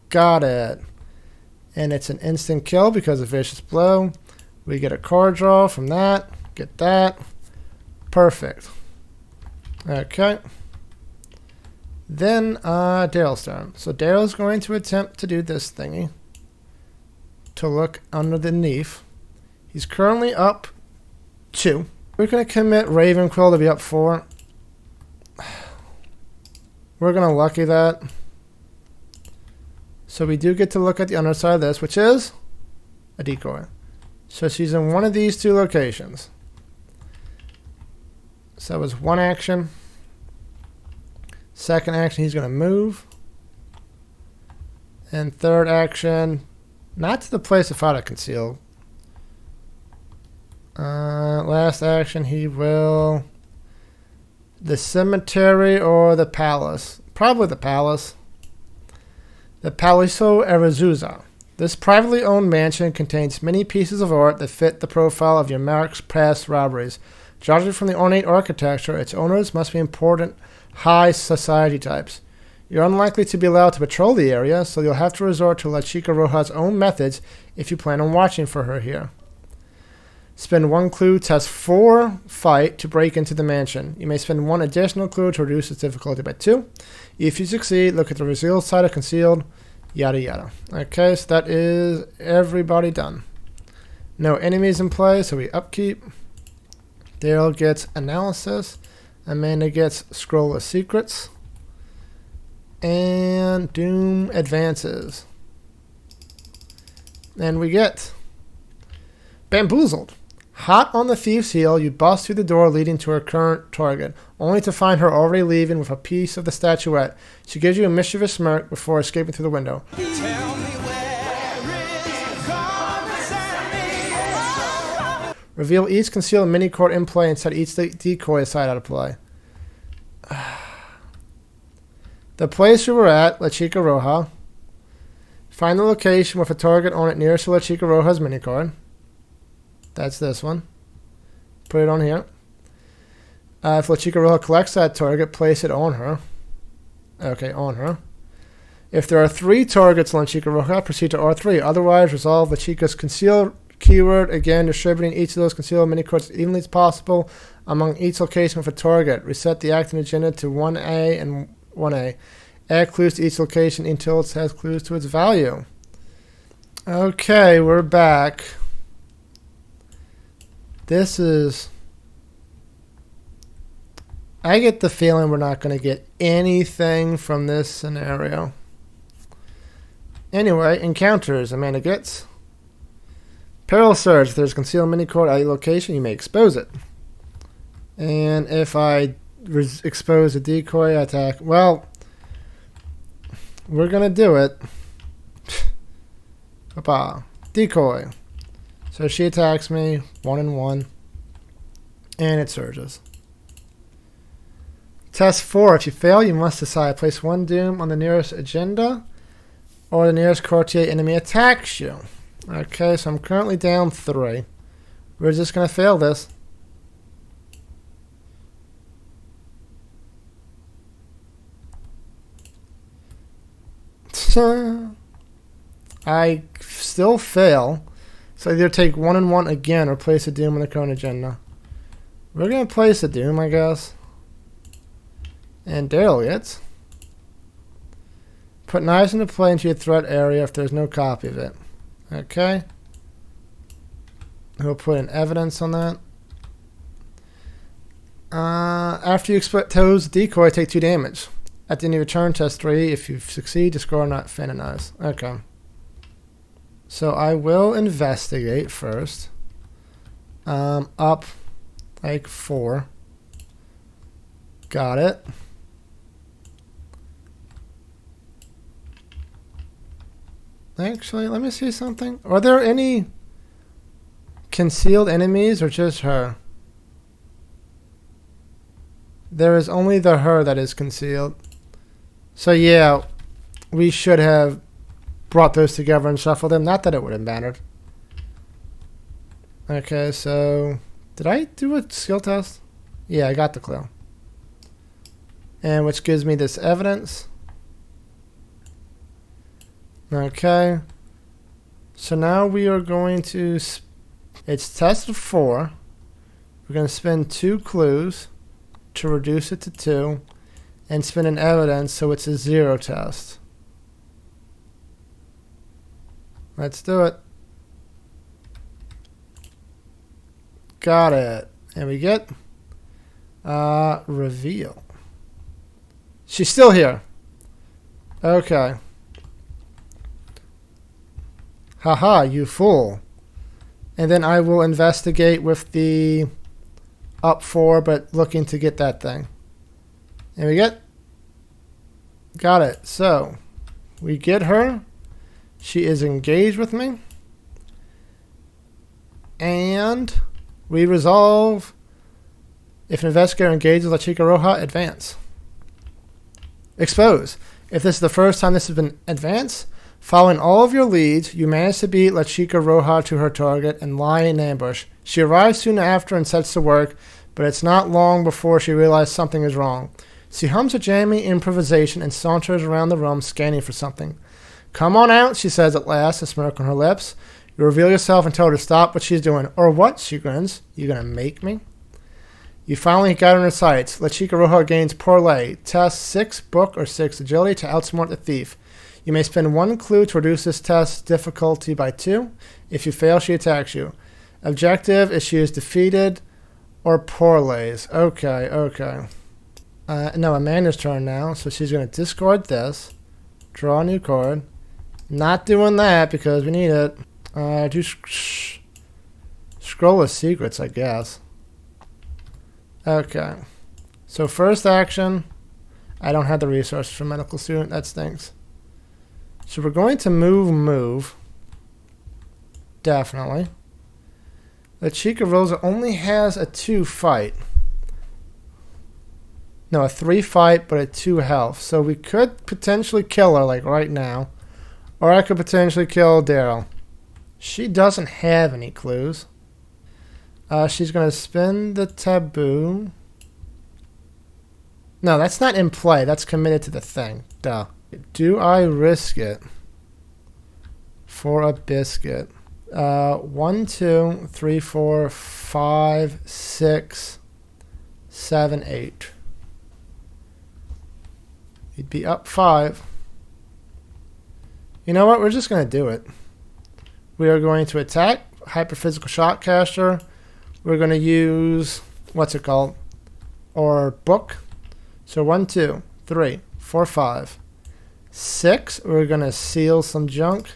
Got it. And it's an instant kill because of Vicious Blow. We get a card draw from that. Get that. Perfect. Okay. Then Daryl's turn. So Daryl's going to attempt to do this thingy. To look underneath. He's currently up 2. We're going to commit Ravenquill to be up 4. We're going to lucky that. So we do get to look at the underside of this, which is a decoy. So she's in one of these 2 locations. So that was 1 action. Second action, he's going to move. And third action, not to the place without a conceal. Last action, he will... The cemetery or the palace? Probably the palace. The Palazzo Arezusa. This privately owned mansion contains many pieces of art that fit the profile of your Merrick's past robberies. Judging from the ornate architecture, its owners must be important high society types. You're unlikely to be allowed to patrol the area, so you'll have to resort to La Chica Roja's own methods if you plan on watching for her here. Spend 1 clue, test 4 fight to break into the mansion. You may spend 1 additional clue to reduce its difficulty by 2. If you succeed, look at the revealed side of concealed Yada yada. Okay, so that is everybody done. No enemies in play, so we upkeep. Daryl gets analysis. Amanda gets scroll of secrets. And Doom advances. And we get Bamboozled. Hot on the thief's heel, you bust through the door leading to her current target, only to find her already leaving with a piece of the statuette. She gives you a mischievous smirk before escaping through the window. Tell me where is Carmen Sandiego? Reveal each concealed mini-court in play and set each decoy aside out of play. The place we were at, La Chica Roja. Find the location with a target on it nearest to La Chica Roja's mini-card. That's this one. Put it on here. If La Chica Roja collects that target, place it on her. Okay, on her. If there are 3 targets on La Chica Roja, proceed to R3. Otherwise, resolve La Chica's concealed keyword, again distributing each of those concealed mini-cards as evenly as possible among each location with a target. Reset the acting agenda to 1A and 1A. Add clues to each location until it has clues to its value. Okay, we're back. This is... I get the feeling we're not going to get anything from this scenario. Anyway, encounters. Amanda gets. Peril Surge. If there's concealed mini-card at your location, you may expose it. And if I expose a decoy, I attack. Well, we're going to do it. Papa. Decoy. So she attacks me, 1 and 1, and it surges. Test 4. If you fail, you must decide. Place 1 doom on the nearest agenda, or the nearest courtier enemy attacks you. Okay, so I'm currently down 3. We're just going to fail this. I still fail. So either take 1 and 1 again or place a doom on the current agenda. We're going to place a doom, I guess. And Daryl gets. Put knives into play into your threat area if there's no copy of it. Okay. We'll put in evidence on that. After you expose the decoy, take 2 damage. At the end of your turn, test 3. If you succeed, discard not Fanonize. Okay. So I will investigate first. Up like 4. Got it. Actually, let me see something. Are there any concealed enemies or just her? There is only the her that is concealed. So yeah, we should have brought those together and shuffled them. Not that it would have mattered. Okay, so did I do a skill test? Yeah, I got the clue. And which gives me this evidence. Okay. So now we are going to... It's test of 4. We're going to spend 2 clues to reduce it to 2. And spend an evidence so it's a 0 test. Let's do it. Got it. And we get reveal. She's still here. Okay. Haha, you fool. And then I will investigate with the up 4, but looking to get that thing. And we get. Got it. So, we get her. She is engaged with me. And we resolve. If an investigator engages La Chica Roja, advance. Expose. If this is the first time this has been advanced, following all of your leads, you manage to beat La Chica Roja to her target and lie in ambush. She arrives soon after and sets to work, but it's not long before she realizes something is wrong. She hums a jammy improvisation and saunters around the room scanning for something. Come on out, she says at last, a smirk on her lips. You reveal yourself and tell her to stop what she's doing. Or what, she grins. You gonna make me? You finally got her in her sights. La Chica Roja gains Parlay. Test 6 book or 6 agility to outsmart the thief. You may spend 1 clue to reduce this test's difficulty by 2. If you fail, she attacks you. Objective is she is defeated or poorlays. Okay, okay. No, Amanda's turn now, so she's going to discard this. Draw a new card. Not doing that because we need it. Scroll of secrets, I guess. Okay. So first action, I don't have the resources for medical student. That stinks. So we're going to move. Definitely. The Chica Rosa only has a 2 fight. No, a 3 fight, but a 2 health. So we could potentially kill her, like right now. Or I could potentially kill Daryl. She doesn't have any clues. She's going to spin the taboo. No, that's not in play. That's committed to the thing. Duh. Do I risk it for a biscuit? 1, 2, 3, 4, 5, 6, 7, 8. You'd be up 5. You know what? We're just going to do it. We are going to attack Hyperphysical Shockcaster. We're going to use, what's it called? Or book. So 1, 2, 3, 4, 5, 6. We're going to seal some junk.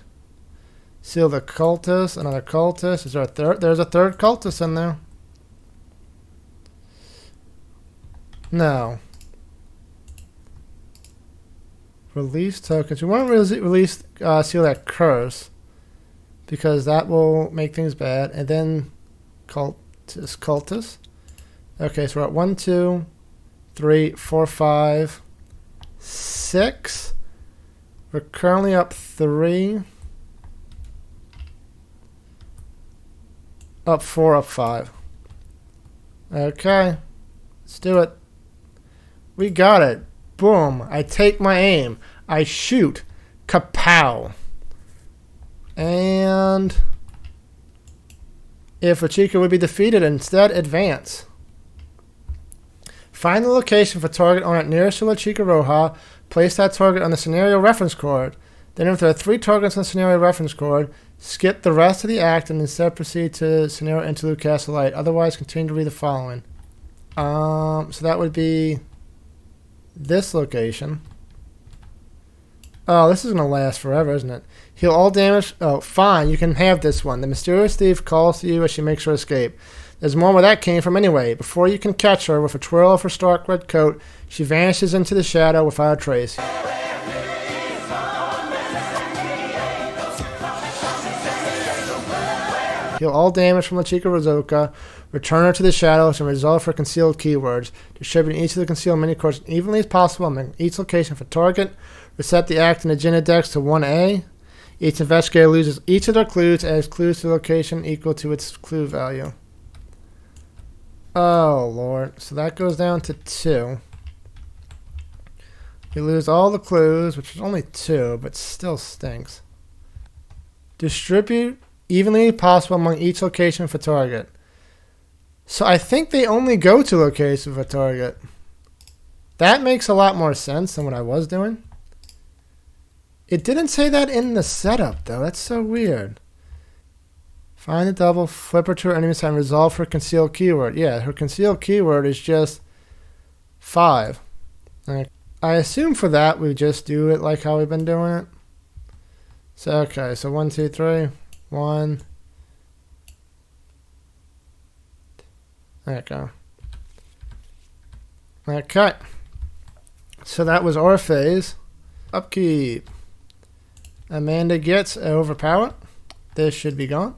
Seal the cultist. Another cultist. Is there a third? There's a third cultist in there. No. Release tokens. We want to release seal that curse because that will make things bad. And then cultist. Okay, so we're at 1, 2, 3, 4, 5, 6. We're currently up 3. Up 4, up 5. Okay. Let's do it. We got it. Boom. I take my aim. I shoot. Kapow. And if a Chica would be defeated, instead advance. Find the location for target on it nearest to La Chica Roja. Place that target on the scenario reference card. Then if there are 3 targets on the scenario reference card, skip the rest of the act and instead proceed to scenario interlude cast a light. Otherwise, continue to read the following. So that would be this location. Oh, this is going to last forever, isn't it? Heal all damage. Oh, fine. You can have this one. The mysterious thief calls to you as she makes her escape. There's more where that came from anyway. Before you can catch her with a twirl of her stark red coat, she vanishes into the shadow without a trace. Heal all damage from La Chica Rozoka. Return her to the shadows and resolve her concealed keywords. Distribute each of the concealed mini-cards as evenly as possible among each location for target. Reset the act in Agenda Dex to 1A. Each investigator loses each of their clues as clues to the location equal to its clue value. Oh, Lord. So that goes down to 2. You lose all the clues, which is only 2, but still stinks. Distribute evenly possible among each location for target. So I think they only go to location for target. That makes a lot more sense than what I was doing. It didn't say that in the setup, though. That's so weird. Find the double, flip her to her enemy side, and resolve her concealed keyword. Yeah, her concealed keyword is just 5. I assume for that we just do it like how we've been doing it. So, okay, so 1, 2, 3. 1. There you go. Okay. So that was our phase. Upkeep. Amanda gets overpowered. This should be gone.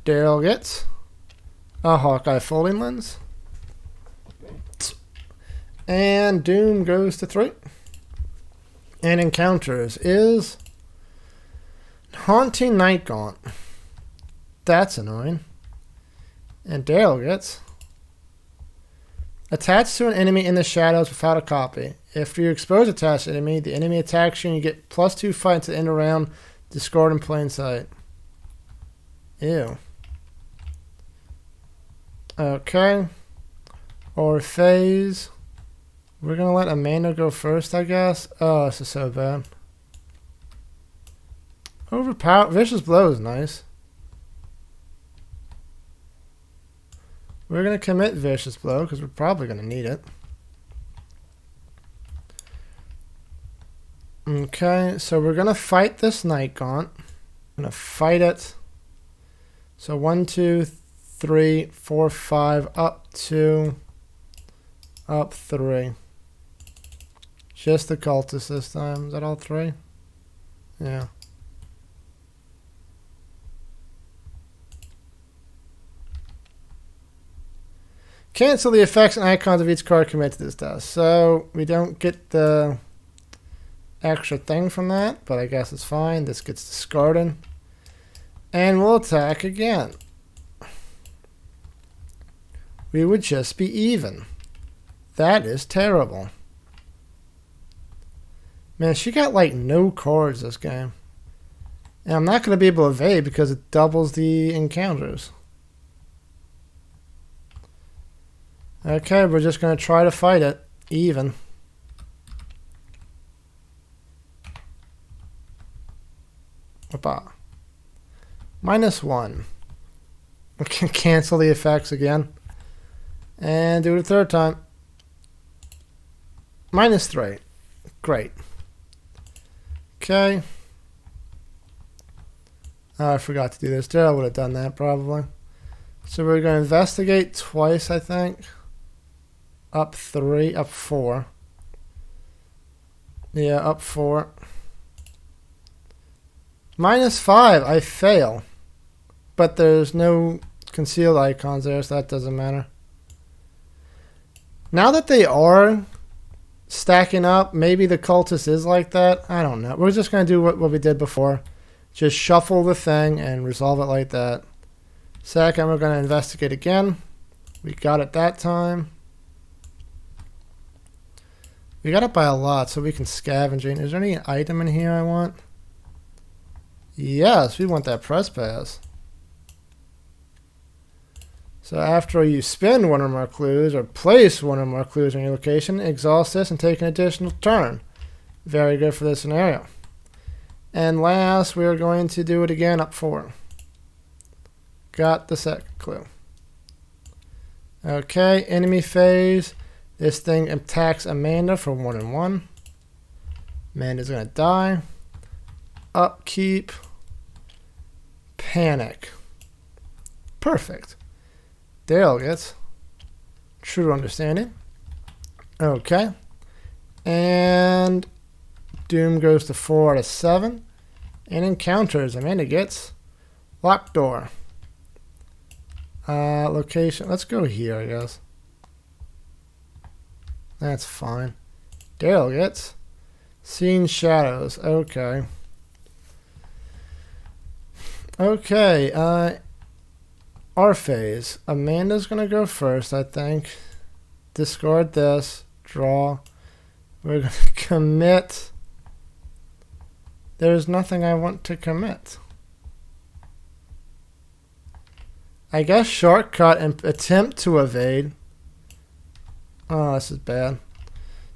Daryl gets a Hawkeye folding lens. And Doom goes to 3. And encounters is Haunting Night Gaunt. That's annoying. And Daryl gets attached to an enemy in the shadows without a copy. After you expose attached enemy, the enemy attacks you and you get +2 fight to the end of round. Discard in plain sight. Ew. Okay. Or phase. We're gonna let Amanda go first, I guess. Oh, this is so bad. Overpower. Vicious Blow is nice. We're gonna commit Vicious Blow because we're probably gonna need it. Okay, so we're gonna fight this Night Gaunt. Gonna fight it. So 1, 2, 3, 4, 5, up 2, up 3. Just the cultist this time. Is that all 3? Yeah. Cancel the effects and icons of each card committed to this test. So we don't get the extra thing from that, but I guess it's fine. This gets discarded. And we'll attack again. We would just be even. That is terrible. Man, she got like no cards this game. And I'm not going to be able to evade because it doubles the encounters. Okay, we're just going to try to fight it even. Opa. -1. We can cancel the effects again. And do it a third time. -3. Great. Okay. Oh, I forgot to do this. Daryl would have done that probably. So we're going to investigate twice, I think. Up 3, up 4. Yeah, up 4. -5, I fail. But there's no concealed icons there, so that doesn't matter. Now that they are stacking up, maybe the cultist is like that. I don't know. We're just going to do what we did before. Just shuffle the thing and resolve it like that. Second, we're going to investigate again. We got it that time. We got it by a lot, so we can scavenging. Is there any item in here I want? Yes, we want that press pass. So after you spend one or more clues or place one or more clues on your location, exhaust this and take an additional turn. Very good for this scenario. And last, we are going to do it again up 4. Got the second clue. Okay, enemy phase. This thing attacks Amanda for 1 and 1. Amanda's going to die. Upkeep. Panic. Perfect. Dale gets true understanding. Okay. And Doom goes to 4 out of 7. And encounters. Amanda gets locked door. Location. Let's go here, I guess. That's fine. Dale gets seen shadows. Okay. Okay. Our phase. Amanda's going to go first, I think. Discard this. Draw. We're going to commit. There's nothing I want to commit. I guess shortcut and attempt to evade. Oh, this is bad.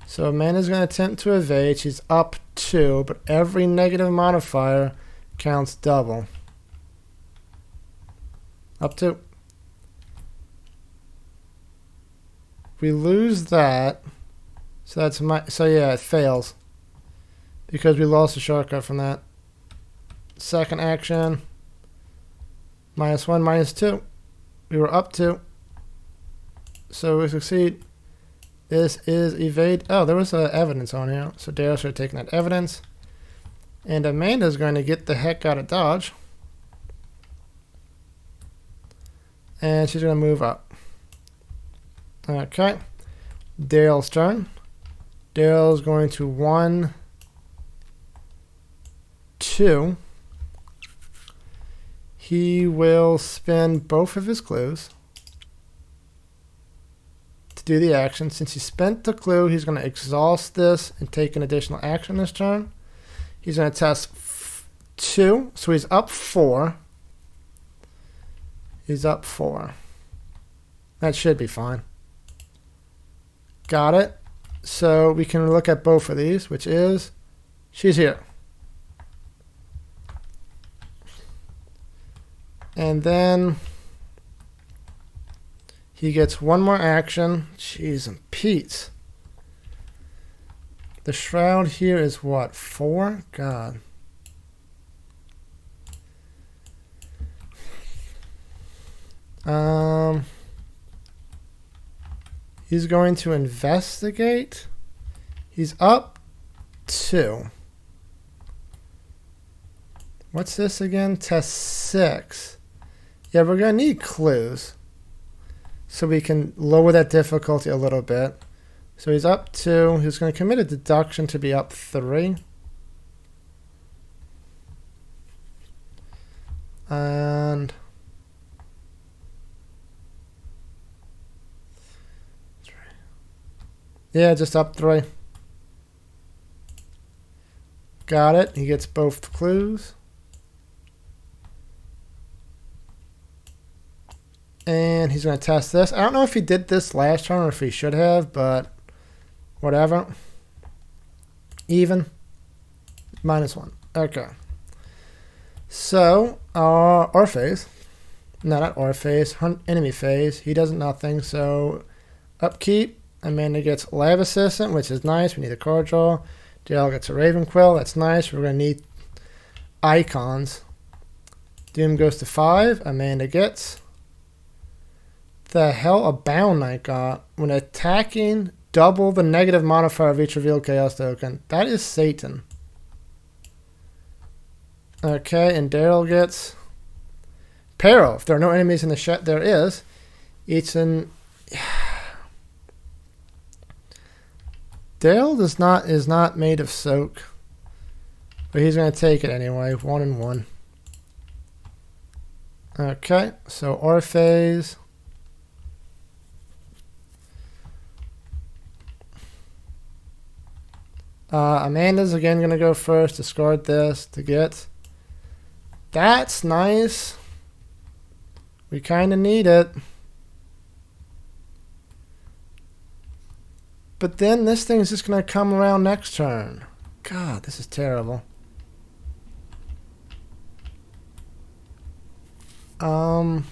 So Amanda's going to attempt to evade. She's up 2, but every negative modifier counts double. Up 2. We lose that. So that's so yeah, it fails. Because we lost the shortcut from that. Second action. -1, -2. We were up 2. So we succeed. This is evade. Oh, there was evidence on here. So Dale should have taken that evidence. And Amanda's going to get the heck out of dodge. And she's going to move up. Okay. Dale's turn. Dale's going to 1, 2. He will spend both of his clues to do the action. Since he spent the clue, he's going to exhaust this and take an additional action this turn. He's going to test 2, so he's up 4. He's up 4. That should be fine. Got it. So we can look at both of these, which is she's here. And then he gets one more action. Jeez and Pete. The shroud here is what? 4? God. He's going to investigate. He's up 2. What's this again? Test 6. Yeah, we're going to need clues. So we can lower that difficulty a little bit. So he's up 2. He's going to commit a deduction to be up 3. And yeah, just up 3. Got it. He gets both clues. And he's going to test this. I don't know if he did this last turn or if he should have, but whatever. Even. -1. Okay. So, our phase. No, not our phase. Enemy phase. He does nothing. So, upkeep. Amanda gets Lab Assistant, which is nice. We need a card draw. Dale gets a Raven Quill. That's nice. We're going to need icons. Doom goes to 5. Amanda gets. The hell a bound I got. When attacking, double the negative modifier of each revealed chaos token. That is Satan. Okay, and Daryl gets Peril. If there are no enemies in the shed, there is. Dale is not made of soak. But he's going to take it anyway. 1 and 1. Okay, so Orphase. Amanda's again going to go first. Discard this to get. That's nice. We kind of need it. But then this thing's just going to come around next turn. God, this is terrible. 2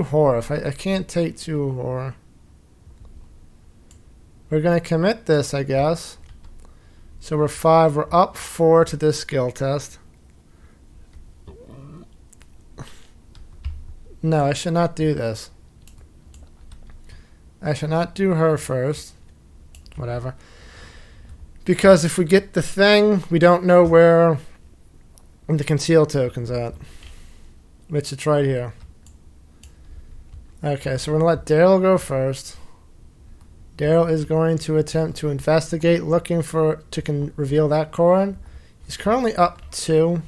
horror. I can't take 2 horror. We're going to commit this, I guess. So we're 5. We're up 4 to this skill test. No, I should not do this. I should not do her first. Whatever. Because if we get the thing, we don't know where the conceal token's at. Which it's right here. Okay, so we're going to let Daryl go first. Daryl is going to attempt to investigate, looking to reveal that card. He's currently up 2.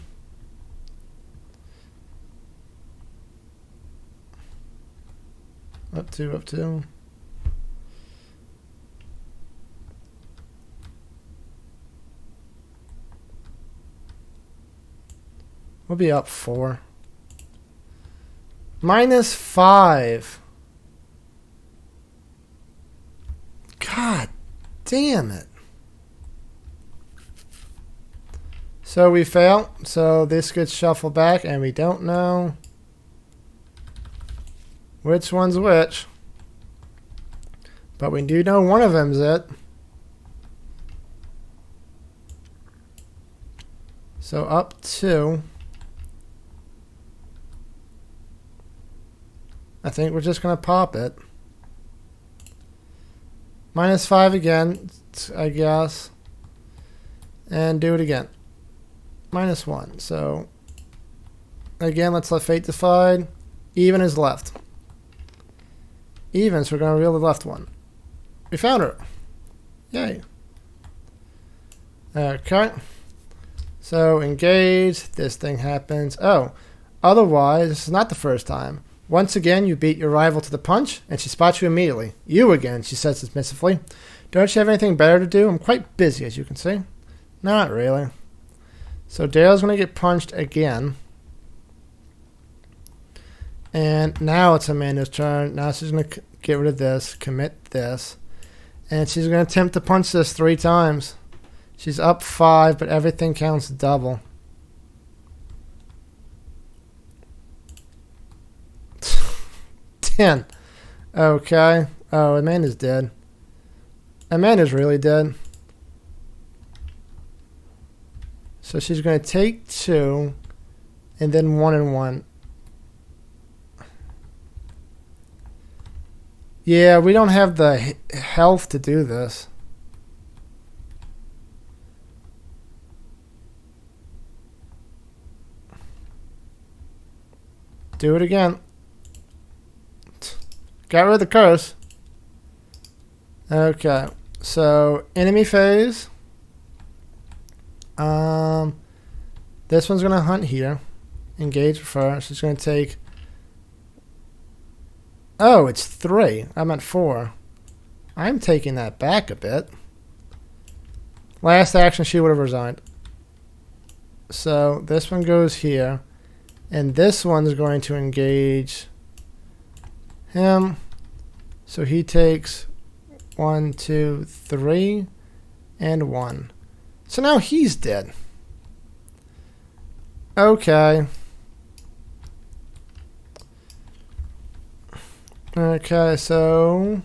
Up 2. We'll be up 4. -5. God damn it. So we fail. So this gets shuffled back and we don't know which one's which. But we do know one of them's it. So up 2. I think we're just going to pop it. -5 again, I guess. And do it again. -1. So, again, let's let fate decide. Even is left. Even, so we're going to reveal the left one. We found her. Yay. Okay. So, engage. This thing happens. Oh, otherwise, this is not the first time. Once again, you beat your rival to the punch, and she spots you immediately. You again, she says dismissively. Don't you have anything better to do? I'm quite busy, as you can see. Not really. So Dale's going to get punched again. And now it's Amanda's turn. Now she's going to get rid of this, commit this. And she's going to attempt to punch this 3 times. She's up 5, but everything counts double. $10. Okay. Oh, Amanda's dead. Amanda's really dead. So she's going to take 2, and then 1 and 1. Yeah, we don't have the health to do this. Do it again. Got rid of the curse. Okay, so enemy phase. This one's gonna hunt here. Engage first. She's gonna take. Oh, it's 3. I meant 4. I'm taking that back a bit. Last action, she would have resigned. So this one goes here, and this one's going to engage him. So he takes 1, 2, 3, and 1. So now he's dead. Okay. Okay, so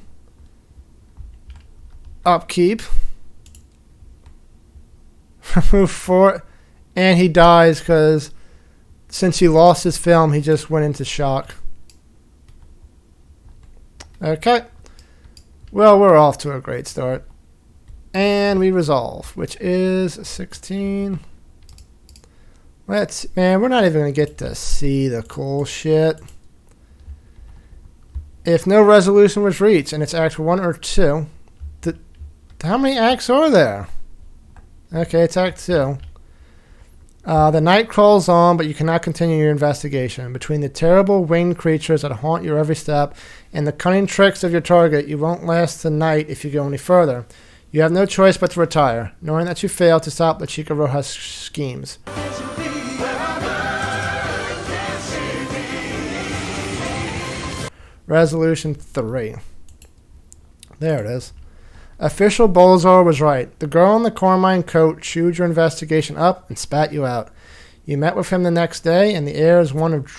upkeep. Remove 4, and he dies because since he lost his film, he just went into shock. Okay. Well, we're off to a great start. And we resolve, which is 16. Man, we're not even going to get to see the cool shit. If no resolution was reached, and it's Act 1 or 2, how many acts are there? Okay, it's Act 2. The night crawls on, but you cannot continue your investigation. Between the terrible winged creatures that haunt your every step and the cunning tricks of your target, you won't last the night if you go any further. You have no choice but to retire, knowing that you failed to stop the Chica Roja's schemes. Resolution 3. There it is. Official Bolzar was right. The girl in the carmine coat chewed your investigation up and spat you out. You met with him the next day, and the air is one of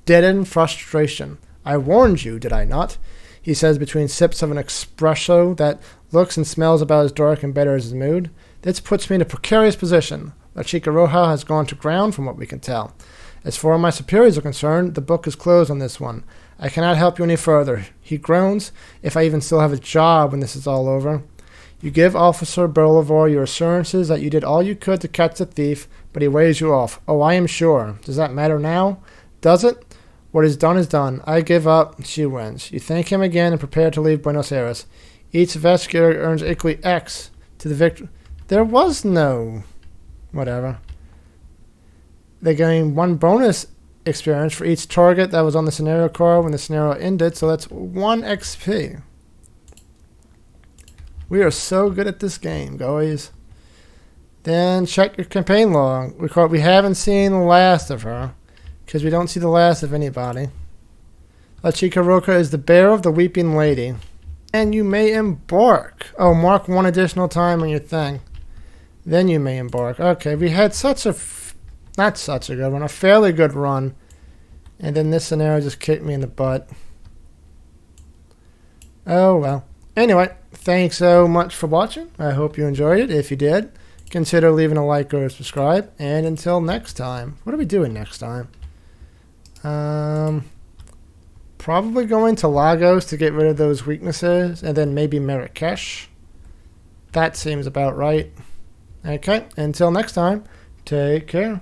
deadened frustration. I warned you, did I not? He says between sips of an espresso that looks and smells about as dark and bitter as his mood. This puts me in a precarious position. La Chica Roja has gone to ground from what we can tell. As far as my superiors are concerned, the book is closed on this one. I cannot help you any further. He groans, if I even still have a job when this is all over. You give Officer Bolivar your assurances that you did all you could to catch the thief, but he waves you off. Oh, I am sure. Does that matter now? Does it? What is done is done. I give up. She wins. You thank him again and prepare to leave Buenos Aires. Each investigator earns equally X to the victor. There was no... whatever. They gain 1 bonus experience for each target that was on the scenario card when the scenario ended, so that's 1 XP. We are so good at this game, guys. Then check your campaign log. We haven't seen the last of her, because we don't see the last of anybody. La Chica Roja is the bearer of the Weeping Lady. And you may embark. Oh, mark 1 additional time on your thing. Then you may embark. Okay, we had such a... not such a good one, a fairly good run. And then this scenario just kicked me in the butt. Oh well. Anyway, thanks so much for watching. I hope you enjoyed it. If you did, consider leaving a like or a subscribe. And until next time. What are we doing next time? Probably going to Lagos to get rid of those weaknesses. And then maybe Marrakesh. That seems about right. Okay, until next time, take care.